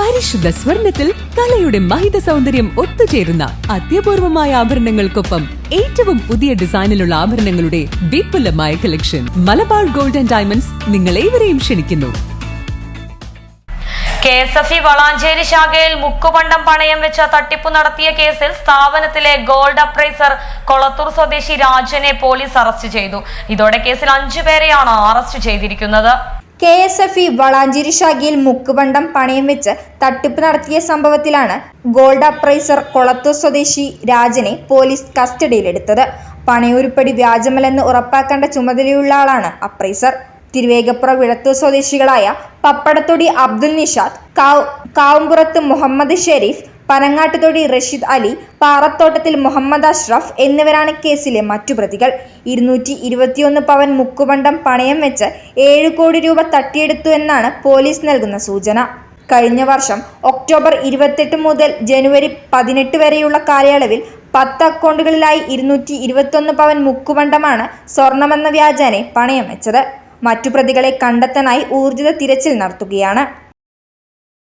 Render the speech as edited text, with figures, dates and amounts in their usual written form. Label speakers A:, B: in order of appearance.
A: പരിശുദ്ധ സ്വർണത്തിൽ കലയുടെ മഹിത സൗന്ദര്യം ഒത്തുചേരുന്ന അത്യപൂർവമായ ആഭരണങ്ങൾക്കൊപ്പം ഏറ്റവും പുതിയ ഡിസൈനിലുള്ള ആഭരണങ്ങളുടെ വിപുലമായ collection. Malabar gold and diamonds നിങ്ങളേവരെയും ക്ഷണിക്കുന്നു.
B: KSFE വളാഞ്ചേരി ശാഖയിൽ മുക്കുപണ്ടം പണയം വെച്ച തട്ടിപ്പ് നടത്തിയ കേസിൽ സ്ഥാപനത്തിലെ ഗോൾഡ് അപ്രൈസർ കൊളത്തൂർ സ്വദേശി രാജനെ പോലീസ് അറസ്റ്റ് ചെയ്തു. ഇതോടെ കേസിൽ 5 പേരെയാണ് അറസ്റ്റ് ചെയ്തിരിക്കുന്നത്.
C: KSFE വളാഞ്ചേരി ശാഖയിൽ മുക്കുപണ്ടം പണയം വെച്ച് തട്ടിപ്പ് നടത്തിയ സംഭവത്തിലാണ് ഗോൾഡ് അപ്രൈസർ കൊളത്തൂർ സ്വദേശി രാജനെ പോലീസ് കസ്റ്റഡിയിലെടുത്തത്. പണയൂരുപ്പടി വ്യാജമല്ലെന്ന് ഉറപ്പാക്കേണ്ട ചുമതലയുള്ള ആളാണ് അപ്രൈസർ. തിരുവേഗപ്പുറ വിളത്തൂർ സ്വദേശികളായ പപ്പടത്തൊടി അബ്ദുൽ നിഷാദ്, കാവുംപുറത്ത് മുഹമ്മദ് ഷെരീഫ്, പനങ്ങാട്ടുതൊടി റഷീദ് അലി, പാറത്തോട്ടത്തിൽ മുഹമ്മദ് അഷ്റഫ് എന്നിവരാണ് കേസിലെ മറ്റു പ്രതികൾ. 221 പവൻ മുക്കുപണ്ടം പണയം വെച്ച് 7 കോടി രൂപ തട്ടിയെടുത്തു എന്നാണ് പോലീസ് നൽകുന്ന സൂചന. കഴിഞ്ഞ വർഷം ഒക്ടോബർ 28 മുതൽ ജനുവരി 18 വരെയുള്ള കാലയളവിൽ 10 അക്കൗണ്ടുകളിലായി 221 പവൻ മുക്കുപണ്ടമാണ് സ്വർണമെന്ന വ്യാജേന പണയം വെച്ചത്. മറ്റു പ്രതികളെ കണ്ടെത്താനായി ഊർജിത തിരച്ചിൽ നടത്തുകയാണ്.